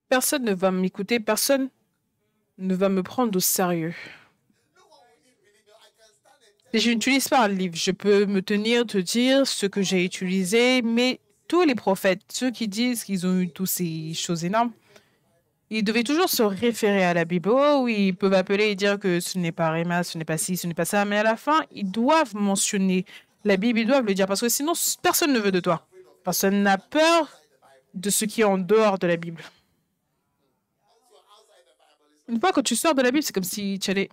Personne ne va m'écouter, personne ne va me prendre au sérieux. Si je n'utilise pas un livre, je peux me tenir, te dire ce que j'ai utilisé, mais tous les prophètes, ceux qui disent qu'ils ont eu toutes ces choses énormes, ils devaient toujours se référer à la Bible. Oh oui, ils peuvent appeler et dire que ce n'est pas Réma, ce n'est pas ci, ce n'est pas ça, mais à la fin, ils doivent mentionner la Bible, ils doivent le dire, parce que sinon, personne ne veut de toi. Personne n'a peur de ce qui est en dehors de la Bible. Une fois que tu sors de la Bible, c'est comme si tu allais...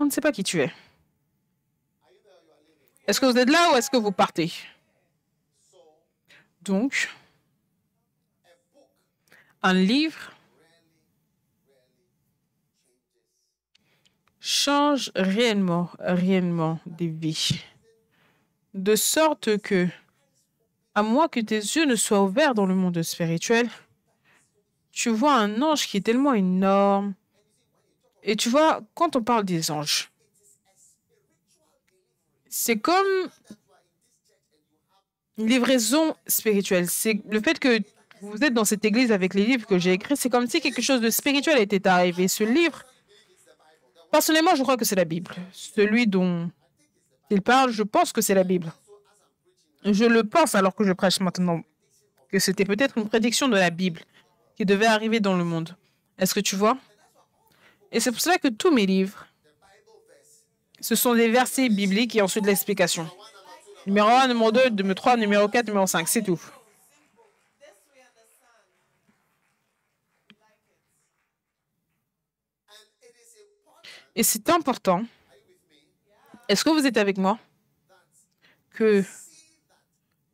On ne sait pas qui tu es. Est-ce que vous êtes là ou est-ce que vous partez? Donc, un livre change réellement des vies. De sorte que, à moins que tes yeux ne soient ouverts dans le monde spirituel, tu vois un ange qui est tellement énorme. Et tu vois, quand on parle des anges, c'est comme une livraison spirituelle. C'est le fait que vous êtes dans cette église avec les livres que j'ai écrits, c'est comme si quelque chose de spirituel était arrivé. Ce livre, personnellement, je crois que c'est la Bible. Celui dont il parle, je pense que c'est la Bible. Je le pense alors que je prêche maintenant, que c'était peut-être une prédiction de la Bible qui devait arriver dans le monde. Est-ce que tu vois? Et c'est pour cela que tous mes livres, ce sont des versets bibliques et ensuite l'explication. Numéro 1, numéro 2, numéro 3, numéro 4, numéro 5, c'est tout. Et c'est important, est-ce que vous êtes avec moi, que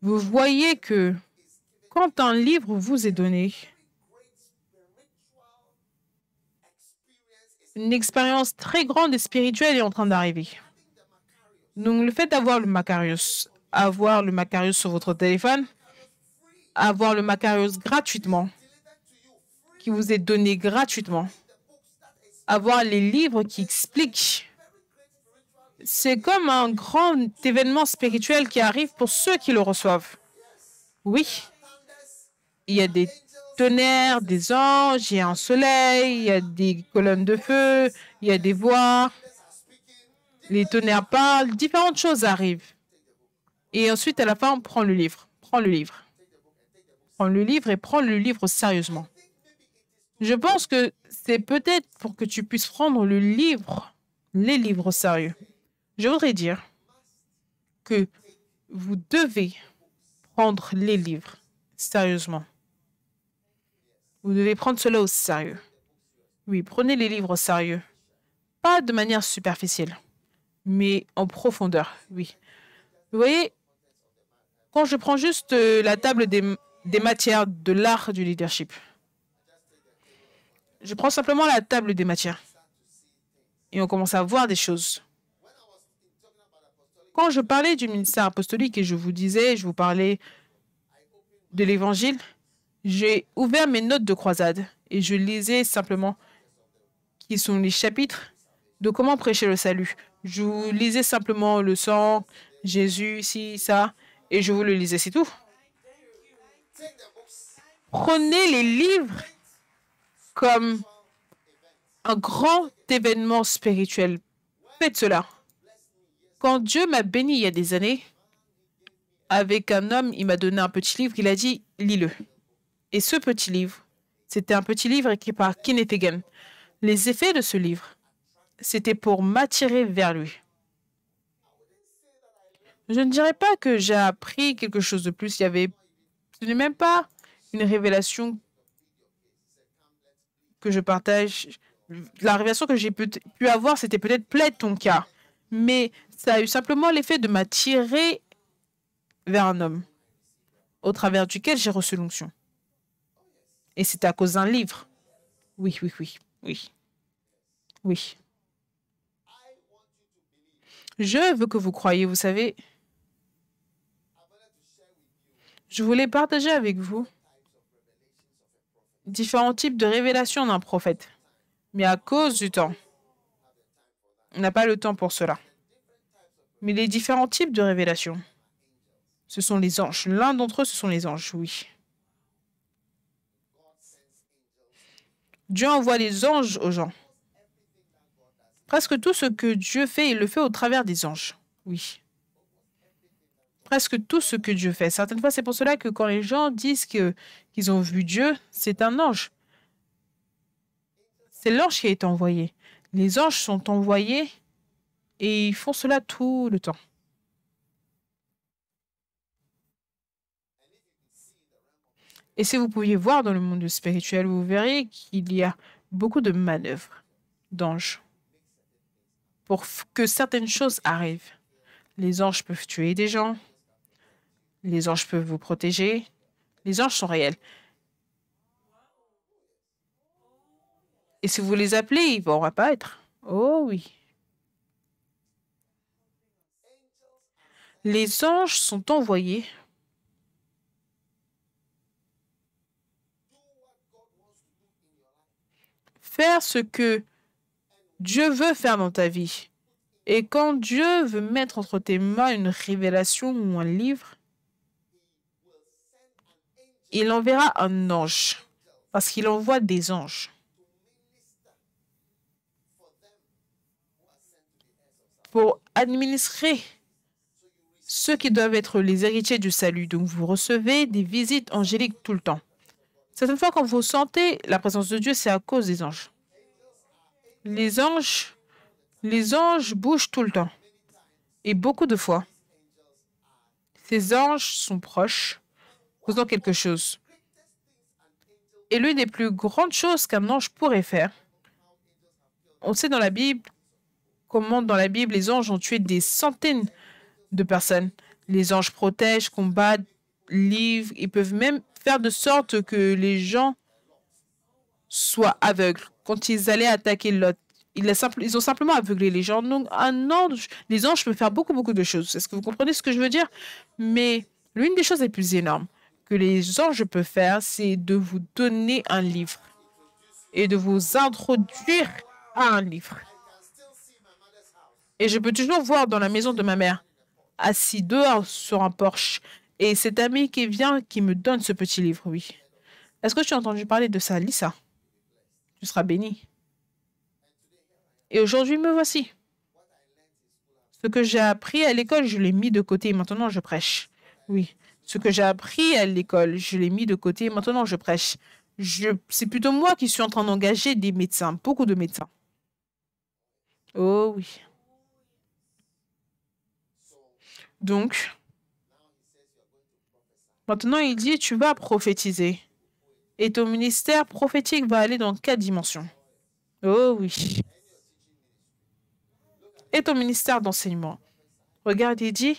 vous voyez que quand un livre vous est donné, une expérience très grande et spirituelle est en train d'arriver. Donc, le fait d'avoir le Macarius, avoir le Macarius sur votre téléphone, avoir le Macarius gratuitement, qui vous est donné gratuitement, avoir les livres qui expliquent, c'est comme un grand événement spirituel qui arrive pour ceux qui le reçoivent. Oui, il y a des tonnerres, des anges, il y a un soleil, il y a des colonnes de feu, il y a des voix, les tonnerres parlent, différentes choses arrivent. Et ensuite, à la fin, on prend le livre. Prends le livre. Prends le livre et prends le livre sérieusement. Je pense que c'est peut-être pour que tu puisses prendre le livre, les livres sérieux. Je voudrais dire que vous devez prendre les livres sérieusement. Vous devez prendre cela au sérieux. Oui, prenez les livres au sérieux. Pas de manière superficielle, mais en profondeur, oui. Vous voyez, quand je prends juste la table des matières de l'art du leadership, je prends simplement la table des matières et on commence à voir des choses. Quand je parlais du ministère apostolique et je vous parlais de l'évangile, j'ai ouvert mes notes de croisade et je lisais simplement qui sont les chapitres de comment prêcher le salut. Je vous lisais simplement le sang, Jésus, ci, ça, et je vous le lisais, c'est tout. Prenez les livres comme un grand événement spirituel. Faites cela. Quand Dieu m'a béni il y a des années, avec un homme, il m'a donné un petit livre, il a dit, lis-le. Et ce petit livre, c'était un petit livre écrit par Kenneth Hagin. Les effets de ce livre, c'était pour m'attirer vers lui. Je ne dirais pas que j'ai appris quelque chose de plus. Ce n'est même pas une révélation que je partage. La révélation que j'ai pu avoir, c'était peut-être plaide ton cas. Mais ça a eu simplement l'effet de m'attirer vers un homme au travers duquel j'ai reçu l'onction. Et c'est à cause d'un livre. Oui, oui, oui, oui, oui. Je veux que vous croyiez, vous savez, je voulais partager avec vous différents types de révélations d'un prophète. Mais à cause du temps, on n'a pas le temps pour cela. Mais les différents types de révélations, ce sont les anges. L'un d'entre eux, ce sont les anges, oui. Dieu envoie des anges aux gens. Presque tout ce que Dieu fait, il le fait au travers des anges. Oui. Presque tout ce que Dieu fait. Certaines fois, c'est pour cela que quand les gens disent qu'ils ont vu Dieu, c'est un ange. C'est l'ange qui a été envoyé. Les anges sont envoyés et ils font cela tout le temps. Et si vous pouviez voir dans le monde spirituel, vous verrez qu'il y a beaucoup de manœuvres d'anges pour que certaines choses arrivent. Les anges peuvent tuer des gens. Les anges peuvent vous protéger. Les anges sont réels. Et si vous les appelez, ils vont apparaître. Oh oui. Les anges sont envoyés faire ce que Dieu veut faire dans ta vie. Et quand Dieu veut mettre entre tes mains une révélation ou un livre, il enverra un ange parce qu'il envoie des anges pour administrer ceux qui doivent être les héritiers du salut. Donc, vous recevez des visites angéliques tout le temps. Certaines fois, quand vous sentez la présence de Dieu, c'est à cause des anges. Les anges, les anges bougent tout le temps. Et beaucoup de fois, ces anges sont proches, faisant quelque chose. Et l'une des plus grandes choses qu'un ange pourrait faire, on sait dans la Bible, comment dans la Bible, les anges ont tué des centaines de personnes. Les anges protègent, combattent, livrent. Ils peuvent même faire de sorte que les gens soient aveugles. Quand ils allaient attaquer Lot, ils ont simplement aveuglé les gens. Donc, un ange, les anges peuvent faire beaucoup, beaucoup de choses. Est-ce que vous comprenez ce que je veux dire? Mais l'une des choses les plus énormes que les anges peuvent faire, c'est de vous donner un livre et de vous introduire à un livre. Et je peux toujours voir dans la maison de ma mère, assis dehors sur un porche, et cet ami qui vient, qui me donne ce petit livre, oui. Est-ce que tu as entendu parler de ça, Lisa? Tu seras bénie. Et aujourd'hui, me voici. Ce que j'ai appris à l'école, je l'ai mis de côté et maintenant je prêche. Oui. Ce que j'ai appris à l'école, je l'ai mis de côté et maintenant je prêche. C'est plutôt moi qui suis en train d'engager des médecins, beaucoup de médecins. Oh oui. Donc, maintenant il dit, tu vas prophétiser. Et ton ministère prophétique va aller dans 4 dimensions. Oh oui. Et ton ministère d'enseignement. Regarde, il dit,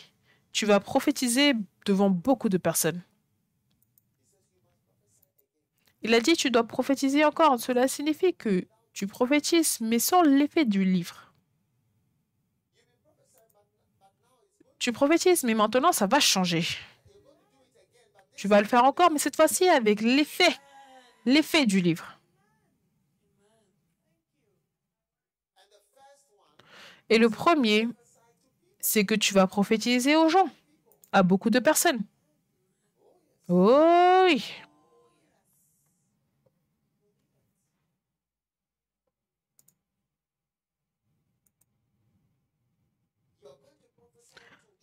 tu vas prophétiser devant beaucoup de personnes. Il a dit, tu dois prophétiser encore. Cela signifie que tu prophétises, mais sans l'effet du livre. Tu prophétises, mais maintenant, ça va changer. Tu vas le faire encore, mais cette fois-ci avec l'effet du livre. Et le premier, c'est que tu vas prophétiser aux gens, à beaucoup de personnes. Oh oui.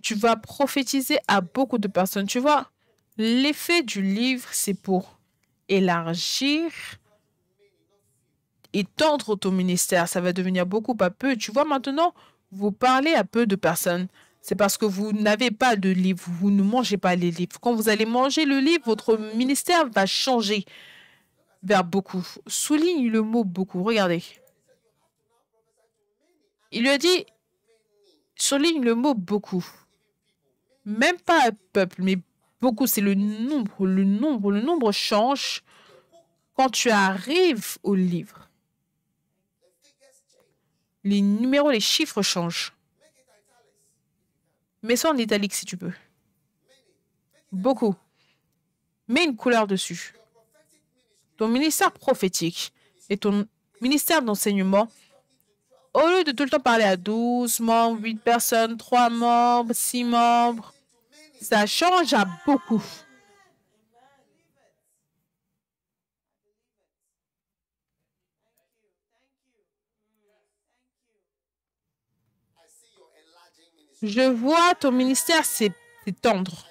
Tu vas prophétiser à beaucoup de personnes. Tu vois, l'effet du livre, c'est pour élargir, étendre ton ministère. Ça va devenir beaucoup à peu. Tu vois, maintenant, vous parlez à peu de personnes. C'est parce que vous n'avez pas de livre. Vous ne mangez pas les livres. Quand vous allez manger le livre, votre ministère va changer vers beaucoup. Souligne le mot beaucoup. Regardez. Il lui a dit, souligne le mot beaucoup. Même pas un peuple, mais beaucoup. C'est le nombre. Le nombre change quand tu arrives au livre. Les numéros, les chiffres changent. Mets ça en italique si tu peux. Beaucoup. Mets une couleur dessus. Ton ministère prophétique et ton ministère d'enseignement, au lieu de tout le temps parler à 12 membres, 8 personnes, 3 membres, 6 membres, ça change à beaucoup. Je vois ton ministère s'étendre.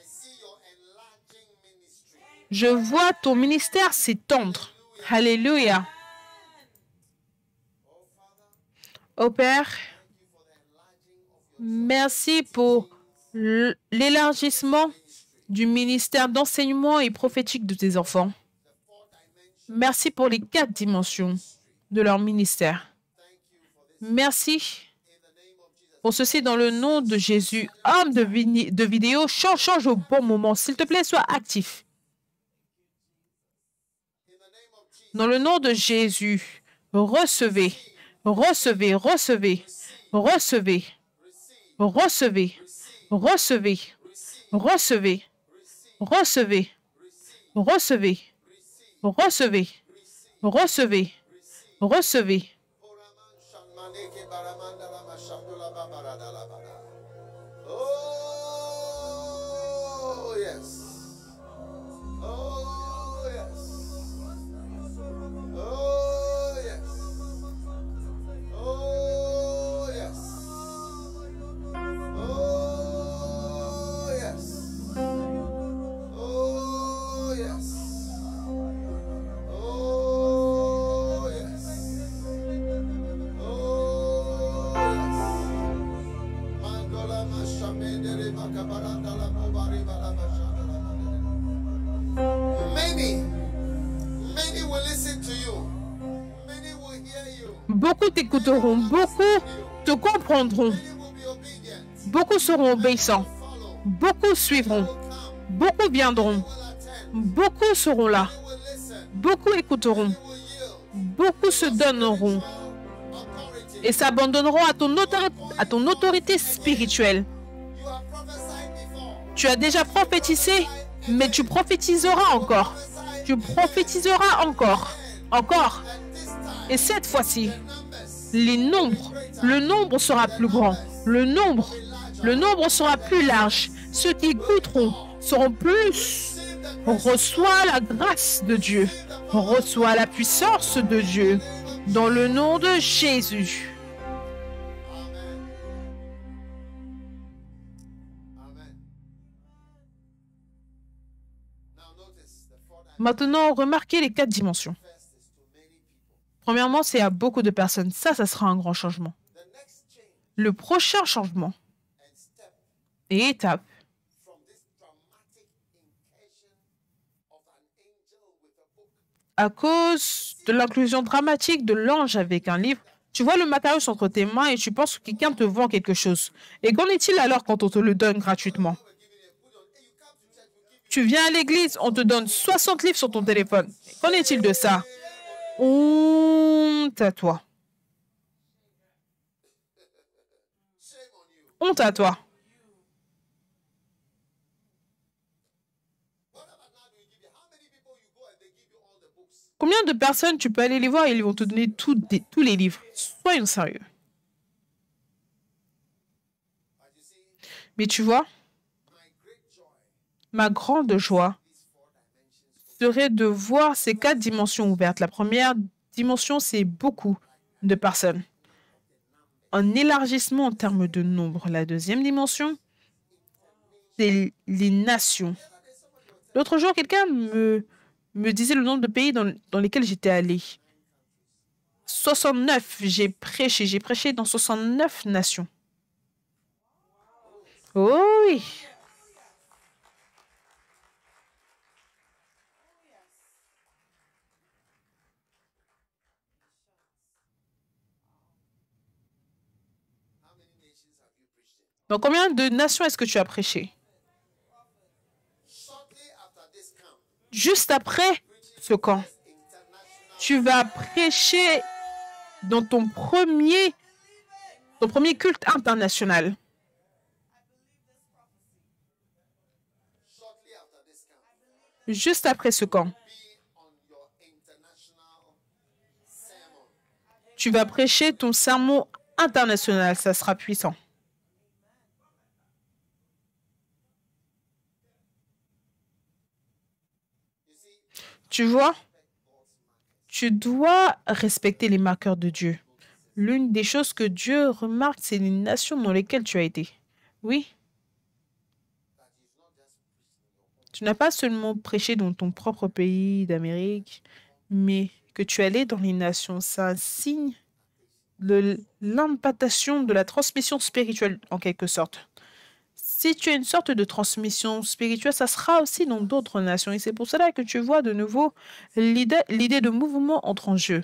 Je vois ton ministère s'étendre. Alléluia. Ô Père, merci pour l'élargissement du ministère d'enseignement et prophétique de tes enfants. Merci pour les 4 dimensions de leur ministère. Merci pour ceci dans le nom de Jésus. Homme de vidéo, change au bon moment. S'il te plaît, sois actif. Dans le nom de Jésus, recevez, recevez, recevez, recevez, recevez, recevez, recevez, recevez, recevez, recevez, recevez, recevez. Oh, yes. Oh, yes. Oh, yes. Oh, yes. Oh, yes. Oh, yes. Oh, yes. Oh, yes. Mandola mashamendere makabaranda la mobari bala mashandala. Many will listen to you. Many will hear you. Beaucoup t'écouteront, beaucoup te comprendront, Many will be obedient. beaucoup seront obéissants, Follow. beaucoup suivront, Come. beaucoup viendront, Will attend. beaucoup seront là, Will listen. beaucoup écouteront, Will yield. beaucoup se donneront Authority. et s'abandonneront à ton autorité spirituelle. You have prophesied before. Tu as déjà prophétisé, mais tu prophétiseras encore. Tu prophétiseras encore, encore. And this time, Et cette fois-ci, numbers. le nombre sera plus grand. Le nombre sera plus large. Ceux qui écouteront seront plus. Reçois la grâce de Dieu. Reçois la puissance de Dieu. Dans le nom de Jésus. Amen. Amen. Now notice the four dimensions. Maintenant, remarquez les 4 dimensions. First is to many people. Premièrement, c'est à beaucoup de personnes. Ça sera un grand changement. The next change Le prochain changement and step et étape from this dramatic incursion of an angel with a book. à cause de l'inclusion dramatique de l'ange avec un livre. Tu vois le Macarius entre tes mains et tu penses que quelqu'un te vend quelque chose. Et qu'en est-il alors quand on te le donne gratuitement? Tu viens à l'église, on te donne 60 livres sur ton téléphone. Qu'en est-il de ça? Honte à toi. Honte à toi. Combien de personnes tu peux aller les voir et ils vont te donner tous les livres? Soyons sérieux. Mais tu vois, ma grande joie serait de voir ces 4 dimensions ouvertes. La première dimension, c'est beaucoup de personnes. Un élargissement en termes de nombre. La deuxième dimension, c'est les nations. L'autre jour, quelqu'un me disait le nombre de pays dans lesquels j'étais allé. 69, j'ai prêché dans 69 nations. Oh oui. Dans combien de nations est-ce que tu as prêché? Shortly after this camp, Juste après ce camp, tu vas prêcher dans ton premier culte international. shortly after this camp, Juste après ce camp, be on your international sermon. tu vas prêcher ton sermon international. Ça sera puissant. Tu vois, tu dois respecter les marqueurs de Dieu. L'une des choses que Dieu remarque, c'est les nations dans lesquelles tu as été. Oui, tu n'as pas seulement prêché dans ton propre pays d'Amérique, mais que tu es allé dans les nations. C'est un signe de l'implantation de la transmission spirituelle, en quelque sorte. Si tu as une sorte de transmission spirituelle, ça sera aussi dans d'autres nations. Et c'est pour cela que tu vois de nouveau l'idée de mouvement entre en jeu.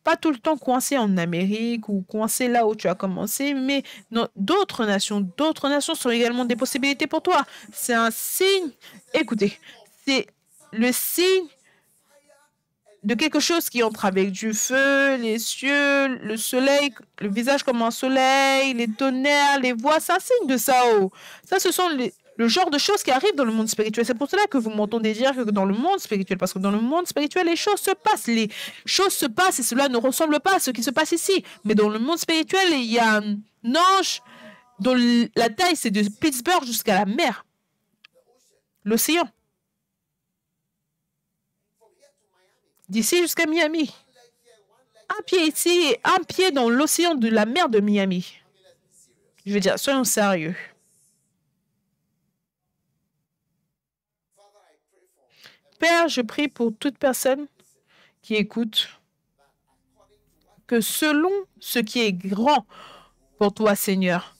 Pas tout le temps coincé en Amérique ou coincé là où tu as commencé, mais dans d'autres nations sont également des possibilités pour toi. C'est un signe, écoutez, c'est le signe de quelque chose qui entre avec du feu, les cieux, le soleil, le visage comme un soleil, les tonnerres, les voix, c'est un signe de ça. Oh. Ça, ce sont le genre de choses qui arrivent dans le monde spirituel. C'est pour cela que vous m'entendez dire que dans le monde spirituel, parce que dans le monde spirituel, les choses se passent. Les choses se passent et cela ne ressemble pas à ce qui se passe ici. Mais dans le monde spirituel, il y a un ange dont la taille, c'est de Pittsburgh jusqu'à la mer, l'océan, d'ici jusqu'à Miami. Un pied ici et un pied dans l'océan de la mer de Miami. Je veux dire, soyons sérieux. Père, je prie pour toute personne qui écoute que selon ce qui est grand pour toi, Seigneur,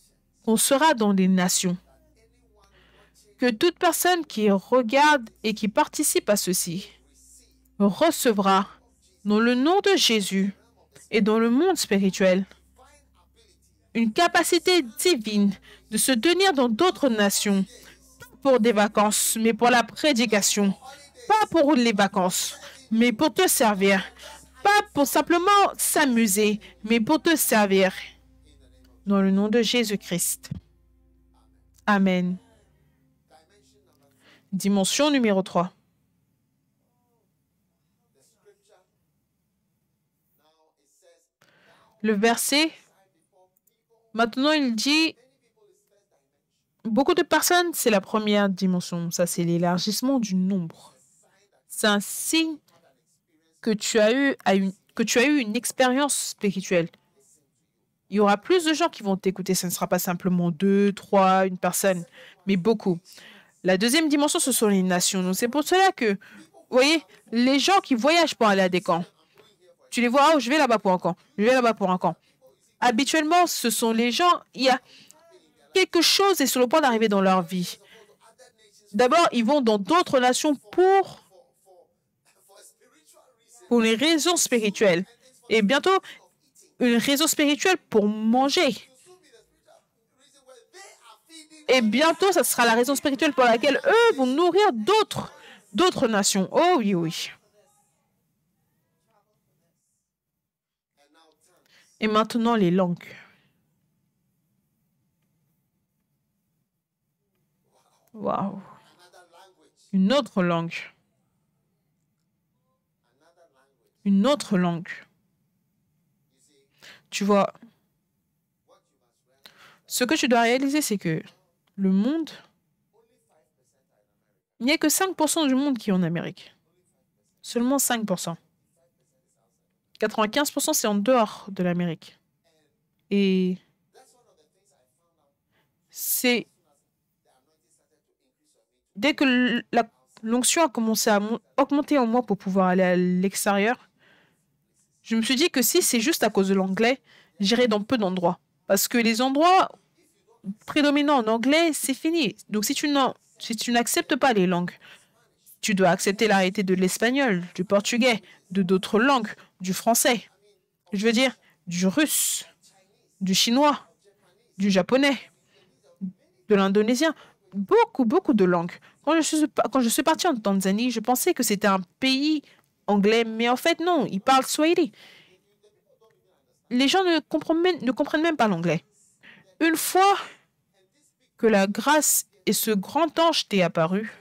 on sera dans les nations. Que toute personne qui regarde et qui participe à ceci recevra, dans le nom de Jésus et dans le monde spirituel, une capacité divine de se tenir dans d'autres nations, pas pour des vacances, mais pour la prédication, pas pour les vacances, mais pour te servir, pas pour simplement s'amuser, mais pour te servir. Dans le nom de Jésus-Christ. Amen. Dimension numéro 3. Le verset, maintenant il dit, beaucoup de personnes, c'est la première dimension. Ça, c'est l'élargissement du nombre. C'est un signe que tu as eu une expérience spirituelle. Il y aura plus de gens qui vont t'écouter. Ce ne sera pas simplement 2, 3, une personne, mais beaucoup. La deuxième dimension, ce sont les nations. Donc, c'est pour cela que, vous voyez, les gens qui voyagent pour aller à des camps, tu les vois, oh, je vais là-bas pour un camp, je vais là-bas pour un camp. Habituellement, ce sont les gens, il y a quelque chose est sur le point d'arriver dans leur vie. D'abord, ils vont dans d'autres nations pour les raisons spirituelles. Et bientôt, une raison spirituelle pour manger. Et bientôt, ça sera la raison spirituelle pour laquelle eux vont nourrir d'autres nations. Oh oui, oui. Et maintenant, les langues. Waouh. Une autre langue. Une autre langue. Tu vois, ce que tu dois réaliser, c'est que le monde, il n'y a que 5% du monde qui est en Amérique. Seulement 5%. 95%, c'est en dehors de l'Amérique. Et c'est dès que l'onction a commencé à augmenter en moi pour pouvoir aller à l'extérieur, je me suis dit que si c'est juste à cause de l'anglais, j'irai dans peu d'endroits. Parce que les endroits prédominants en anglais, c'est fini. Donc si tu n'acceptes pas les langues, tu dois accepter la réalité de l'espagnol, du portugais, de d'autres langues, du français. Je veux dire, du russe, du chinois, du japonais, de l'indonésien. Beaucoup, beaucoup de langues. Quand je suis partie en Tanzanie, je pensais que c'était un pays anglais, mais en fait, non, ils parlent swahili. Les gens ne comprennent même pas l'anglais. Une fois que la grâce et ce grand ange t'est apparu,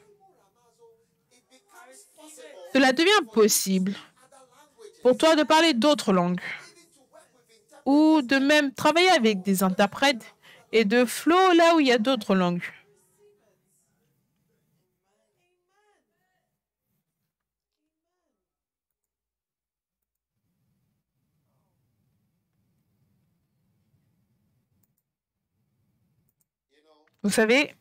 cela devient possible pour toi de parler d'autres langues ou de même travailler avec des interprètes et de flow là où il y a d'autres langues. Vous savez,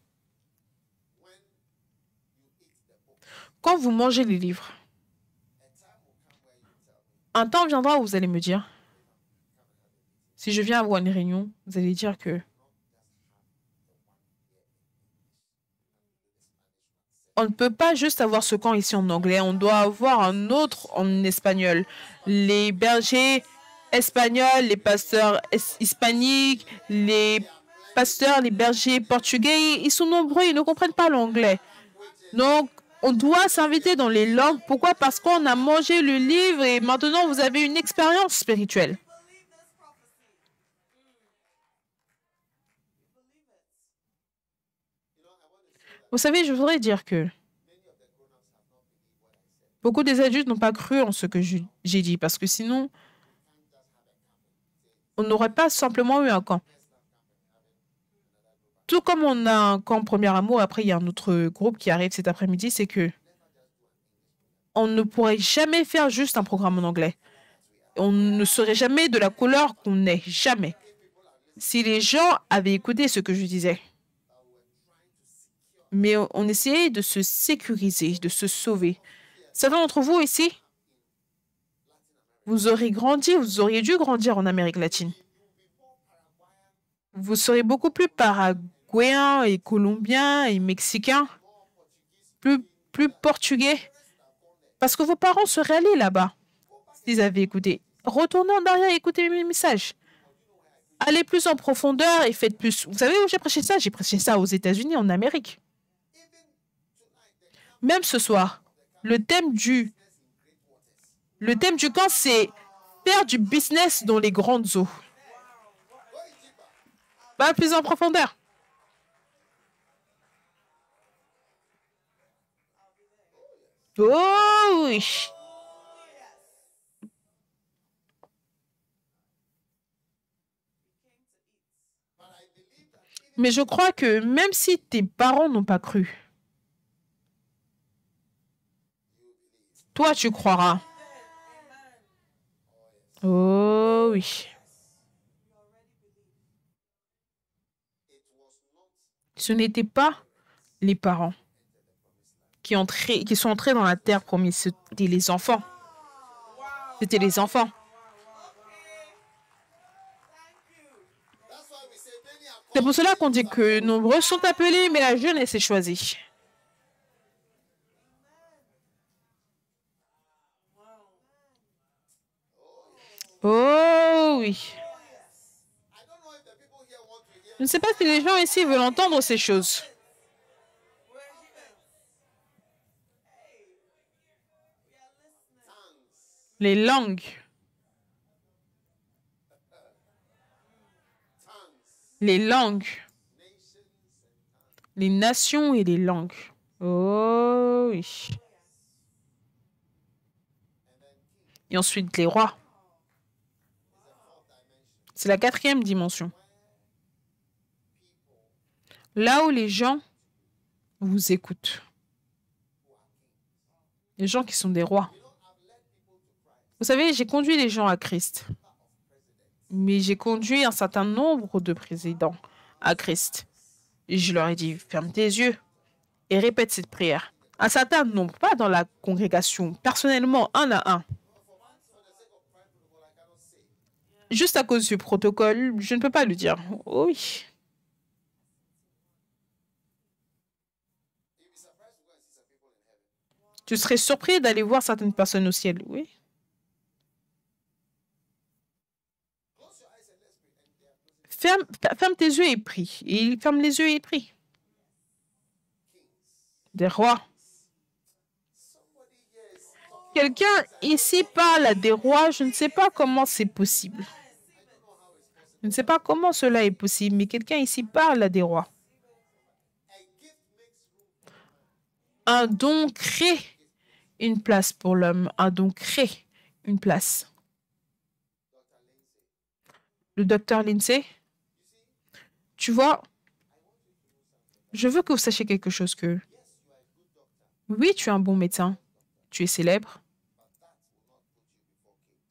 quand vous mangez les livres, un temps viendra où vous allez me dire, si je viens avoir une réunion, vous allez dire que on ne peut pas juste avoir ce camp ici en anglais, on doit avoir un autre en espagnol. Les bergers espagnols, les pasteurs hispaniques, les pasteurs, les bergers portugais, ils sont nombreux, ils ne comprennent pas l'anglais. Donc, on doit s'inviter dans les langues. Pourquoi? Parce qu'on a mangé le livre et maintenant vous avez une expérience spirituelle. Vous savez, je voudrais dire que beaucoup des adultes n'ont pas cru en ce que j'ai dit, parce que sinon, on n'aurait pas simplement eu un camp. Tout comme on a un camp Premier Amour, après il y a un autre groupe qui arrive cet après-midi, c'est que on ne pourrait jamais faire juste un programme en anglais. On ne serait jamais de la couleur qu'on est, jamais. Si les gens avaient écouté ce que je disais. Mais on essayait de se sécuriser, de se sauver. Certains d'entre vous ici, vous auriez grandi, vous auriez dû grandir en Amérique latine. Vous serez beaucoup plus paraguayen et colombien et mexicain, plus portugais, parce que vos parents seraient allés là-bas s'ils avaient écouté. Retournez en arrière et écoutez mes messages. Allez plus en profondeur et faites plus. Vous savez où j'ai prêché ça? J'ai prêché ça aux États-Unis, en Amérique. Même ce soir, le thème du camp, c'est faire du business dans les grandes eaux. Pas plus en profondeur. Oh oui. Mais je crois que même si tes parents n'ont pas cru, toi, tu croiras. Oh oui. Ce n'était pas les parents qui sont entrés dans la terre promise, c'était les enfants. C'était les enfants. C'est pour cela qu'on dit que nombreux sont appelés, mais la jeunesse est choisie. Oh oui. Je ne sais pas si les gens ici veulent entendre ces choses. Les langues. Les langues. Les nations et les langues. Oh oui. Et ensuite, les rois. C'est la 4e dimension. Là où les gens vous écoutent. Les gens qui sont des rois. Vous savez, j'ai conduit les gens à Christ. Mais j'ai conduit un certain nombre de présidents à Christ. Et je leur ai dit, ferme tes yeux et répète cette prière. Un certain nombre, pas dans la congrégation, personnellement, un à un. Juste à cause du protocole, je ne peux pas le dire. Oui. Tu serais surpris d'aller voir certaines personnes au ciel, oui. Ferme tes yeux et prie. Et il ferme les yeux et prie. Des rois. Quelqu'un ici parle à des rois, je ne sais pas comment c'est possible. Je ne sais pas comment cela est possible, mais quelqu'un ici parle à des rois. Un don crée une place pour l'homme. Un don crée une place. Le docteur Lindsay, tu vois, je veux que vous sachiez quelque chose que oui, tu es un bon médecin, tu es célèbre,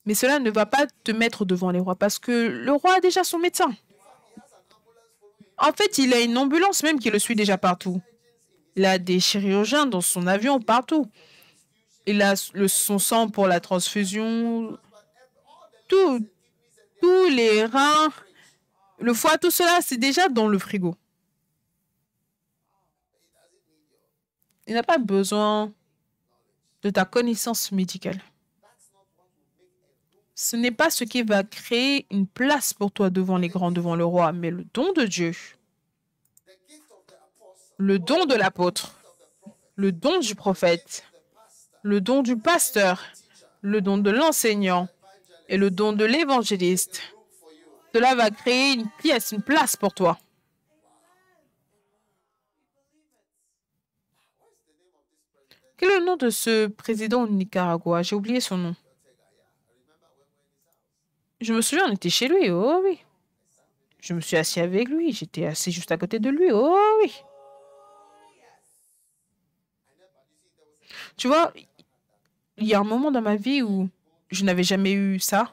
mais cela ne va pas te mettre devant les rois parce que le roi a déjà son médecin. En fait, il a une ambulance même qui le suit déjà partout. Il a des chirurgiens dans son avion partout. Il a son sang pour la transfusion, tout, tous les reins, le foie, tout cela, c'est déjà dans le frigo. Il n'a pas besoin de ta connaissance médicale. Ce n'est pas ce qui va créer une place pour toi devant les grands, devant le roi, mais le don de Dieu, le don de l'apôtre, le don du prophète, le don du pasteur, le don de l'enseignant et le don de l'évangéliste. Cela va créer une pièce, une place pour toi. Quel est le nom de ce président au Nicaragua? J'ai oublié son nom. Je me souviens, on était chez lui, oh oui. Je me suis assis avec lui, j'étais assis juste à côté de lui, oh oui. Tu vois, il y a un moment dans ma vie où je n'avais jamais eu ça.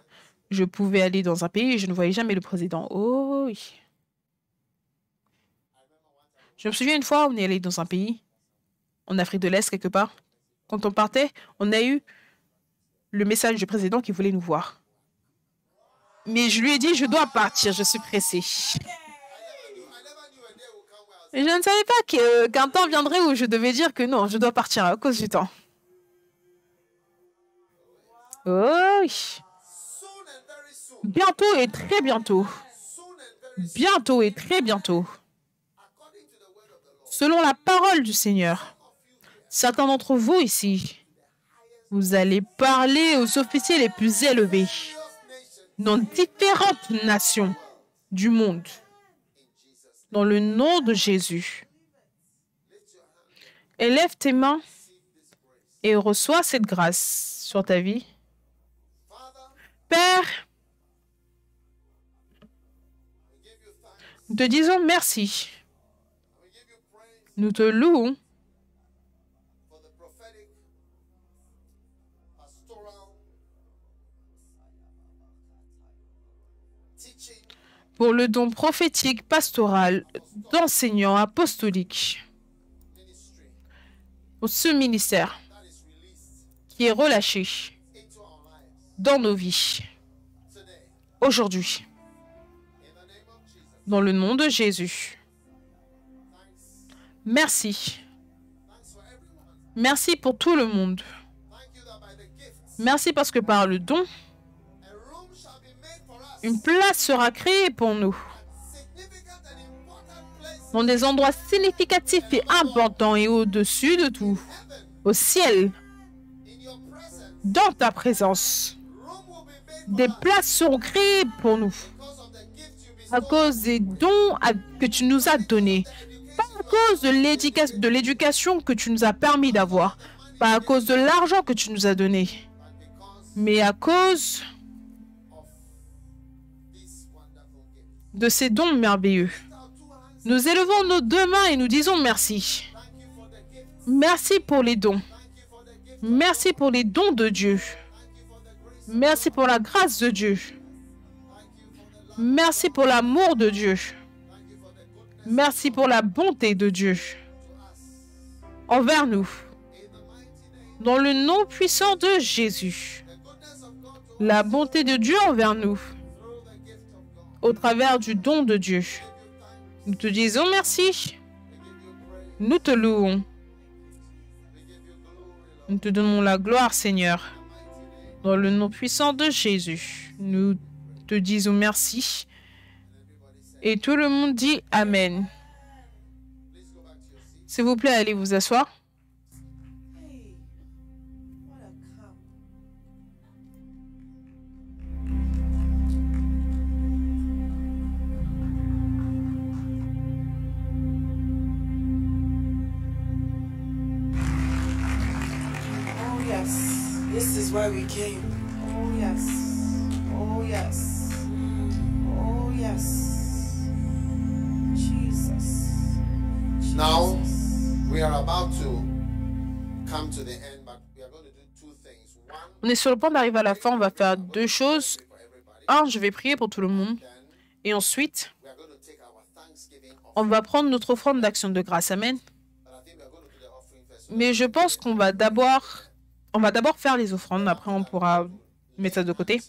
Je pouvais aller dans un pays et je ne voyais jamais le président. Oh oui. Je me souviens une fois, on est allé dans un pays, en Afrique de l'Est quelque part. Quand on partait, on a eu le message du président qui voulait nous voir. Mais je lui ai dit, je dois partir, je suis pressée. Et je ne savais pas qu'un temps viendrait où je devais dire que non, je dois partir à cause du temps. Oh oui. Bientôt et très bientôt. Bientôt et très bientôt. Selon la parole du Seigneur, certains d'entre vous ici, vous allez parler aux officiers les plus élevés dans différentes nations du monde, dans le nom de Jésus. Élève tes mains et reçois cette grâce sur ta vie. Père, nous te disons merci. Nous te louons pour le don prophétique, pastoral, d'enseignant apostolique, pour ce ministère qui est relâché dans nos vies aujourd'hui. Dans le nom de Jésus. Merci. Merci pour tout le monde. Merci parce que par le don, une place sera créée pour nous dans des endroits significatifs et importants et au-dessus de tout, au ciel, dans ta présence. Des places seront créées pour nous à cause des dons que tu nous as donnés, pas à cause de l'éducation que tu nous as permis d'avoir, pas à cause de l'argent que tu nous as donné, mais à cause de ces dons merveilleux. Nous élevons nos deux mains et nous disons merci. Merci pour les dons. Merci pour les dons de Dieu. Merci pour la grâce de Dieu. Merci pour l'amour de Dieu. Merci pour la bonté de Dieu envers nous. Dans le nom puissant de Jésus, la bonté de Dieu envers nous, au travers du don de Dieu. Nous te disons merci. Nous te louons. Nous te donnons la gloire, Seigneur. Dans le nom puissant de Jésus, nous te disons merci. Et tout le monde dit Amen. S'il vous plaît, allez vous asseoir. This is why we came. Oh yes. Oh yes. Oh yes. Jesus. Now, we are about to come to the end, but we are going to do two things. One, On est sur le point d'arriver à la fin. On va faire deux choses. Un, je vais prier pour tout le monde. Et ensuite, we are going to take our thanksgiving On va prendre notre offrande d'action de grâce. Amen. But I think we are going to do the offering first. Mais je pense qu'on va d'abord faire les offrandes. Après, on pourra mettre ça de côté.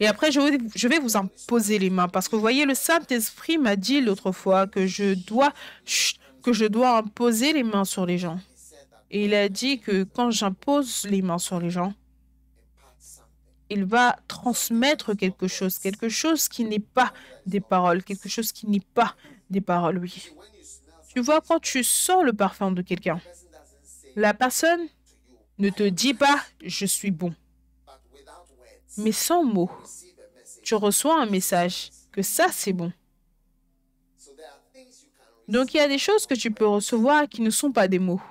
Et après, je vais vous imposer les mains. Parce que vous voyez, le Saint-Esprit m'a dit l'autre fois que je dois imposer les mains sur les gens. Et il a dit que quand j'impose les mains sur les gens, il va transmettre quelque chose qui n'est pas des paroles, quelque chose qui n'est pas des paroles, oui. Tu vois, quand tu sens le parfum de quelqu'un, la personne ne te dit pas « je suis bon », mais sans mots, tu reçois un message que ça, c'est bon. Donc, il y a des choses que tu peux recevoir qui ne sont pas des mots.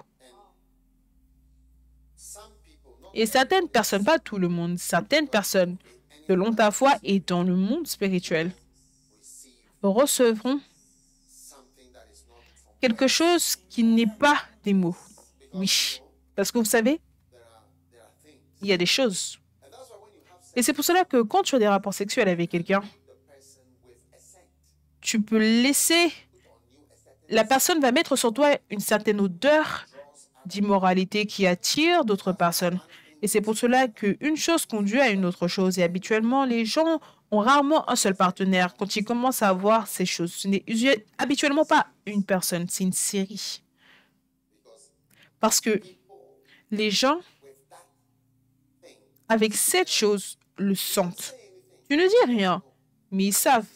Et certaines personnes, pas tout le monde, certaines personnes, selon ta foi et dans le monde spirituel, recevront quelque chose qui n'est pas des mots. Oui, parce que vous savez, il y a des choses. Et c'est pour cela que quand tu as des rapports sexuels avec quelqu'un, tu peux laisser... La personne va mettre sur toi une certaine odeur d'immoralité qui attire d'autres personnes. Et c'est pour cela qu'une chose conduit à une autre chose. Et habituellement, les gens ont rarement un seul partenaire quand ils commencent à avoir ces choses. Ce n'est habituellement pas une personne, c'est une série. Parce que les gens, avec cette chose, le sentent. Tu ne dis rien, mais ils savent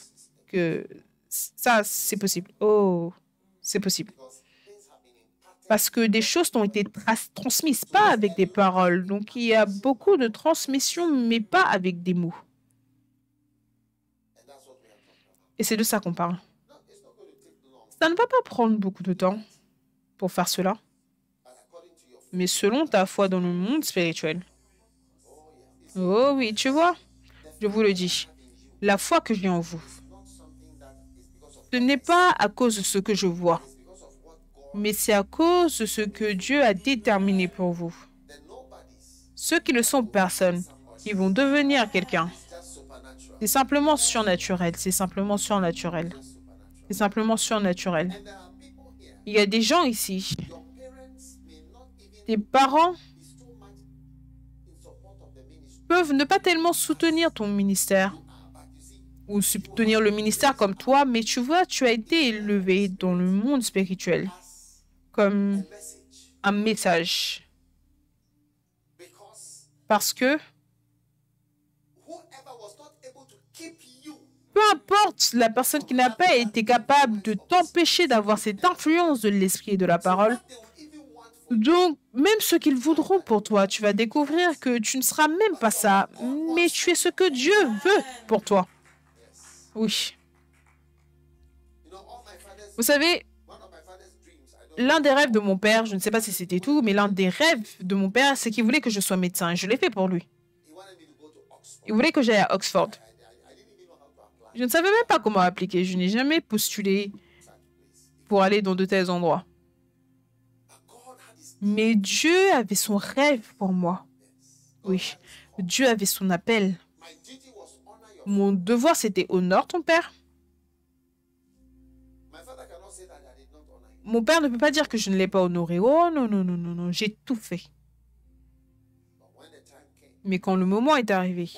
que ça, c'est possible. Oh, c'est possible. Parce que des choses t'ont été transmises, pas avec des paroles. Donc, il y a beaucoup de transmission, mais pas avec des mots. Et c'est de ça qu'on parle. Ça ne va pas prendre beaucoup de temps pour faire cela. Mais selon ta foi dans le monde spirituel. Oh oui, tu vois, je vous le dis, la foi que j'ai en vous, ce n'est pas à cause de ce que je vois, mais c'est à cause de ce que Dieu a déterminé pour vous. Ceux qui ne sont personne, qui vont devenir quelqu'un, c'est simplement surnaturel, c'est simplement surnaturel. C'est simplement surnaturel. Il y a des gens ici, tes parents peuvent ne pas tellement soutenir ton ministère ou soutenir le ministère comme toi, mais tu vois, tu as été élevé dans le monde spirituel comme un message. Parce que peu importe la personne qui n'a pas été capable de t'empêcher d'avoir cette influence de l'esprit et de la parole, donc même ce qu'ils voudront pour toi, tu vas découvrir que tu ne seras même pas ça, mais tu es ce que Dieu veut pour toi. Oui. Vous savez, l'un des rêves de mon père, je ne sais pas si c'était tout, mais l'un des rêves de mon père, c'est qu'il voulait que je sois médecin. Je l'ai fait pour lui. Il voulait que j'aille à Oxford. Je ne savais même pas comment appliquer. Je n'ai jamais postulé pour aller dans de tels endroits. Mais Dieu avait son rêve pour moi. Oui, Dieu avait son appel. Mon devoir, c'était honore ton père. Mon père ne peut pas dire que je ne l'ai pas honoré. Oh non, non, non, non, non, j'ai tout fait. Mais quand le moment est arrivé,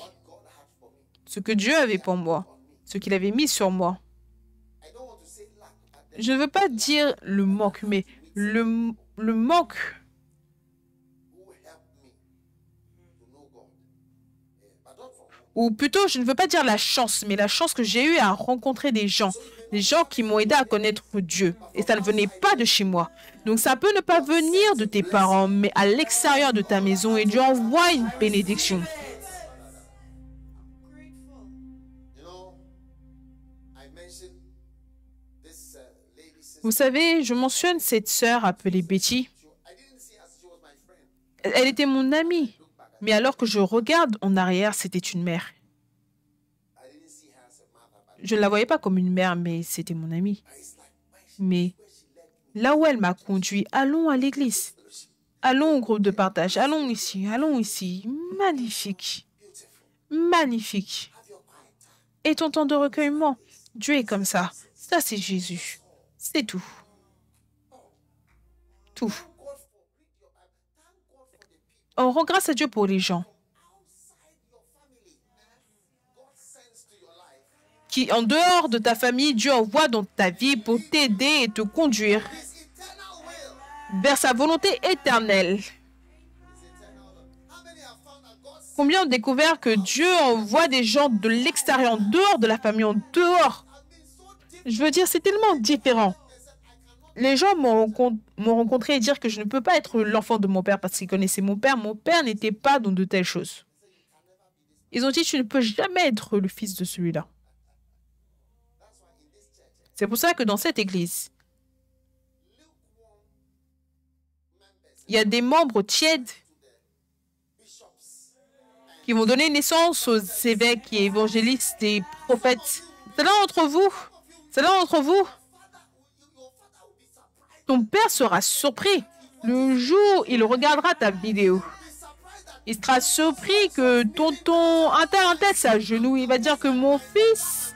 ce que Dieu avait pour moi, ce qu'il avait mis sur moi, je ne veux pas dire le manque, mais le manque. Ou plutôt, je ne veux pas dire la chance, mais la chance que j'ai eue à rencontrer des gens qui m'ont aidé à connaître Dieu. Et ça ne venait pas de chez moi. Donc ça peut ne pas venir de tes parents, mais à l'extérieur de ta maison, et Dieu envoie une bénédiction. Vous savez, je mentionne cette sœur appelée Betty. Elle était mon amie. Mais alors que je regarde en arrière, c'était une mère. Je ne la voyais pas comme une mère, mais c'était mon amie. Mais là où elle m'a conduit, allons à l'église. Allons au groupe de partage. Allons ici, allons ici. Magnifique. Magnifique. Et ton temps de recueillement. Dieu est comme ça. Ça, c'est Jésus. C'est tout. Tout. On rend grâce à Dieu pour les gens qui, en dehors de ta famille, Dieu envoie dans ta vie pour t'aider et te conduire vers sa volonté éternelle. Combien ont découvert que Dieu envoie des gens de l'extérieur, en dehors de la famille, en dehors? Je veux dire, c'est tellement différent. Les gens m'ont rencontré et dire que je ne peux pas être l'enfant de mon père parce qu'ils connaissaient mon père. Mon père n'était pas dans de telles choses. Ils ont dit, tu ne peux jamais être le fils de celui-là. C'est pour ça que dans cette église, il y a des membres tièdes qui vont donner naissance aux évêques et évangélistes et prophètes. C'est l'un d'entre vous. C'est l'un d'entre vous. Ton père sera surpris le jour où il regardera ta vidéo. Il sera surpris que tonton un tel s'agenouille. Il va dire que mon fils,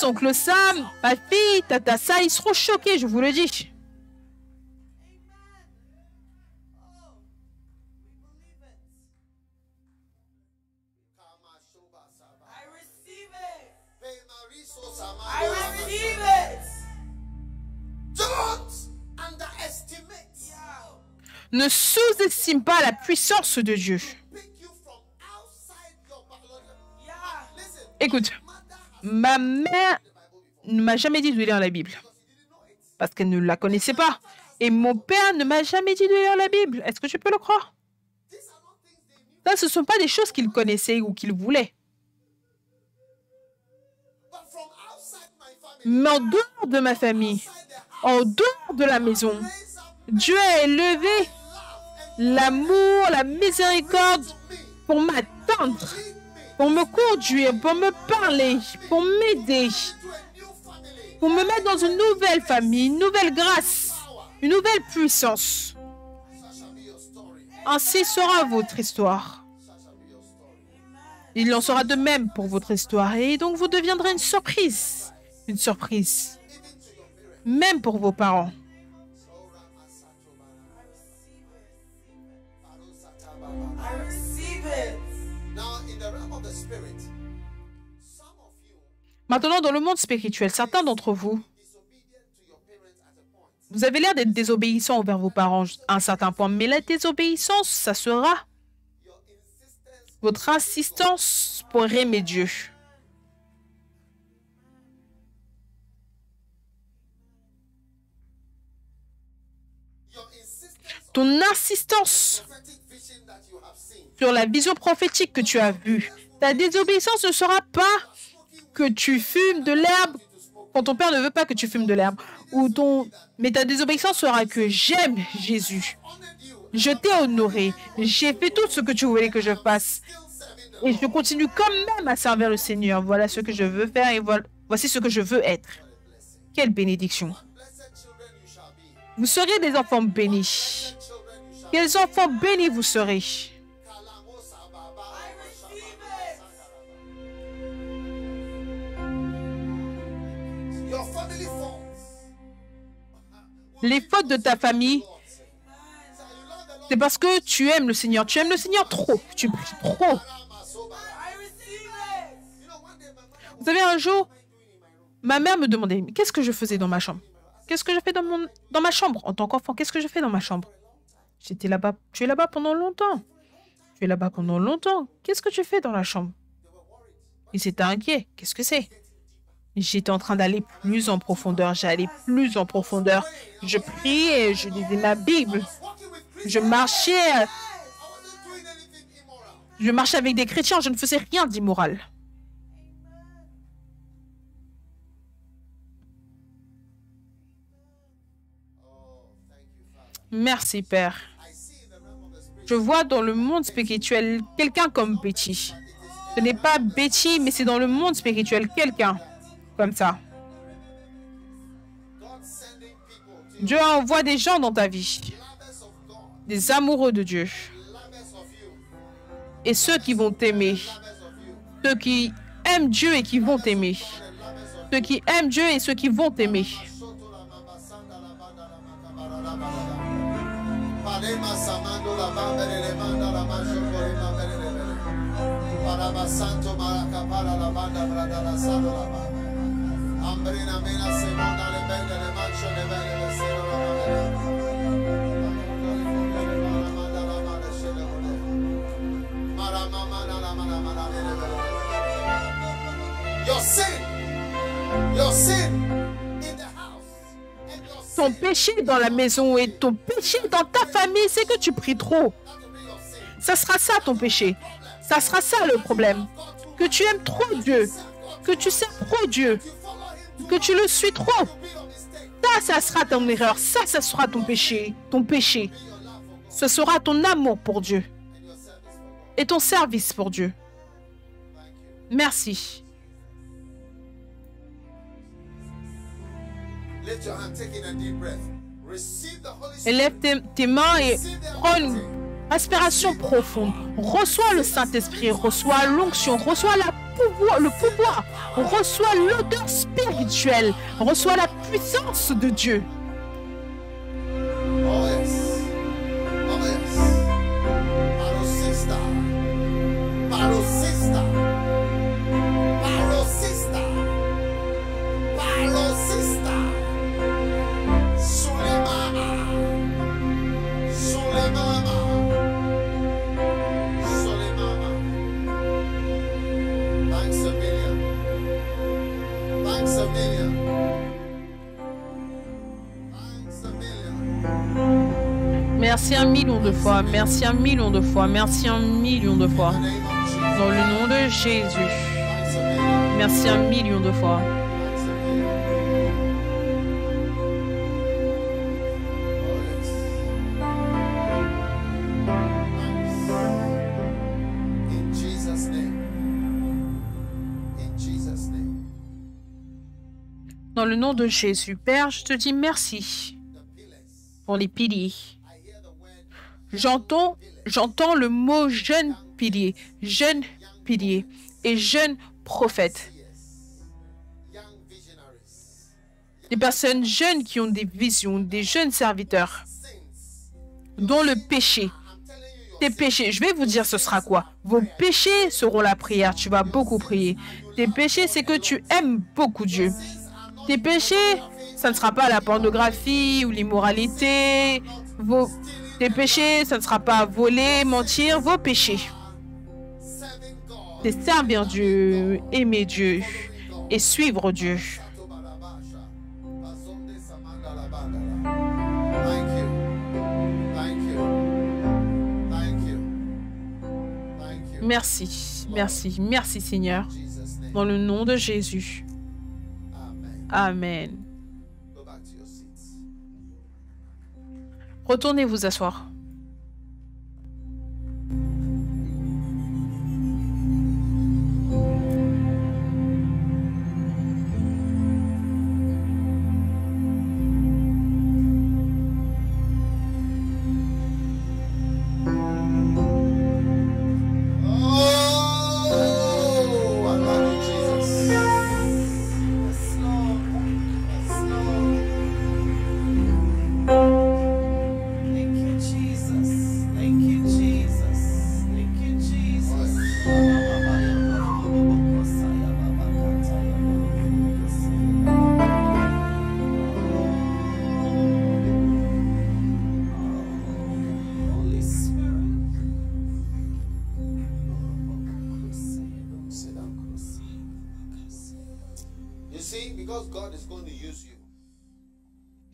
oncle Sam, ma fille, tata ça, ils seront choqués, je vous le dis. Ne sous-estime pas la puissance de Dieu. Écoute, ma mère ne m'a jamais dit de lire la Bible parce qu'elle ne la connaissait pas. Et mon père ne m'a jamais dit de lire la Bible. Est-ce que tu peux le croire? Ça, ce ne sont pas des choses qu'il connaissait ou qu'il voulait. Mais en dehors de ma famille, en dehors de la maison, Dieu a élevé l'amour, la miséricorde pour m'attendre, pour me conduire, pour me parler, pour m'aider, pour me mettre dans une nouvelle famille, une nouvelle grâce, une nouvelle puissance. Ainsi sera votre histoire. Il en sera de même pour votre histoire. Et donc vous deviendrez une surprise. Une surprise. Même pour vos parents. Maintenant, dans le monde spirituel, certains d'entre vous, vous avez l'air d'être désobéissants envers vos parents à un certain point, mais la désobéissance, ça sera votre insistance pour aimer Dieu. Ton insistance sur la vision prophétique que tu as vue, ta désobéissance ne sera pas que tu fumes de l'herbe quand ton père ne veut pas que tu fumes de l'herbe. Mais ta désobéissance sera que j'aime Jésus. Je t'ai honoré. J'ai fait tout ce que tu voulais que je fasse. Et je continue quand même à servir le Seigneur. Voilà ce que je veux faire et voici ce que je veux être. Quelle bénédiction. Vous serez des enfants bénis. Quels enfants bénis vous serez. Les fautes de ta famille, c'est parce que tu aimes le Seigneur. Tu aimes le Seigneur trop. Tu pries trop. Vous savez, un jour, ma mère me demandait, mais qu'est-ce que je faisais dans ma chambre? Qu'est-ce que je fais dans ma chambre en tant qu'enfant? Qu'est-ce que je fais dans ma chambre? J'étais là-bas. Tu es là-bas pendant longtemps. Tu es là-bas pendant longtemps. Qu'est-ce que tu fais dans la chambre? Ils étaient inquiets. Qu'est-ce que c'est? J'étais en train d'aller plus en profondeur. J'allais plus en profondeur. Je priais, je lisais ma Bible. Je marchais avec des chrétiens. Je ne faisais rien d'immoral. Merci, Père. Je vois dans le monde spirituel quelqu'un comme Betty. Ce n'est pas Betty, mais c'est dans le monde spirituel quelqu'un comme ça. Dieu envoie des gens dans ta vie, des amoureux de Dieu, et ceux qui vont t'aimer, ceux qui aiment Dieu et qui vont t'aimer, ceux qui aiment Dieu et ceux qui vont t'aimer. Ton péché dans la maison et ton péché dans ta famille, c'est que tu pries trop. Ça sera ça ton péché. Ça sera ça le problème. Que tu aimes trop Dieu. Que tu sers trop Dieu. Que tu le suis trop. Ça sera ton erreur. Ça sera ton péché. Ton péché. Ce sera ton amour pour Dieu. Et ton service pour Dieu. Merci. Élève tes mains et prends une respiration profonde. Reçois le Saint-Esprit, reçois l'onction, reçois le pouvoir, reçois l'odeur spirituelle, reçois la puissance de Dieu. Oh yes. Oh yes. Paroxysta. Paroxysta. Paroxysta. Paroxysta. Sulemama. Sulemama. Sulemama. Thanks a million. Thanks a million. Thanks a million. Merci 1 million de fois, merci 1 million de fois, merci 1 million de fois. Dans le nom de Jésus. Merci 1 million de fois. In Jesus' name. In Jesus' name. Dans le nom de Jésus. Père, je te dis merci pour les piliers. J'entends le mot jeune pilier et jeune prophète. Des personnes jeunes qui ont des visions, des jeunes serviteurs, dont le péché. Tes péchés, je vais vous dire ce sera quoi. Vos péchés seront la prière, tu vas beaucoup prier. Tes péchés, c'est que tu aimes beaucoup Dieu. Tes péchés, ça ne sera pas la pornographie ou l'immoralité. Tes péchés, ça ne sera pas voler, mentir. Vos péchés, c'est servir Dieu, aimer Dieu et suivre Dieu. Merci, merci, merci Seigneur. Dans le nom de Jésus. Amen. Retournez vous asseoir.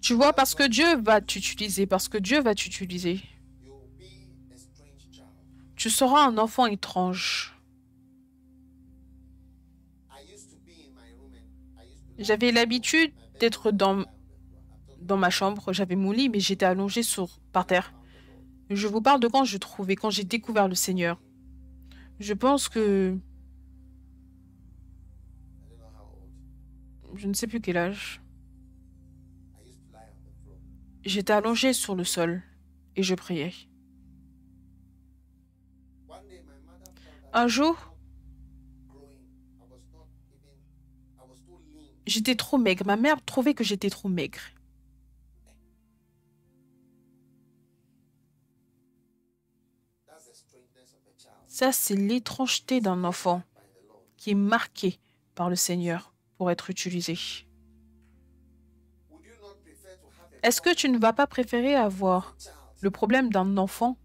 Tu vois, parce que Dieu va t'utiliser, tu seras un enfant étrange. J'avais l'habitude d'être dans ma chambre, j'avais mon lit, mais j'étais allongée par terre. Je vous parle de quand j'ai découvert le Seigneur. Je pense que... Je ne sais plus quel âge. J'étais allongée sur le sol et je priais. Un jour, j'étais trop maigre. Ma mère trouvait que j'étais trop maigre. Ça, c'est l'étrangeté d'un enfant qui est marqué par le Seigneur pour être utilisé. Est-ce que tu ne vas pas préférer avoir le problème d'un enfant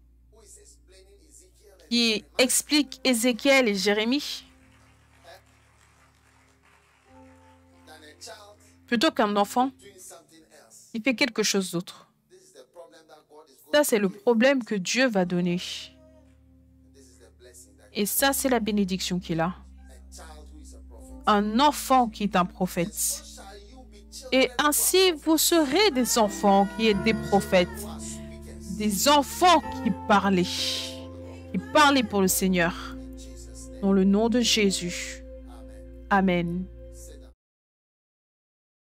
qui explique Ézéchiel et Jérémie plutôt qu'un enfant qui fait quelque chose d'autre? Ça, c'est le problème que Dieu va donner. Et ça, c'est la bénédiction qu'il a. Un enfant qui est un prophète. Et ainsi, vous serez des enfants qui êtes des prophètes. Des enfants qui parlaient pour le Seigneur. Dans le nom de Jésus. Amen.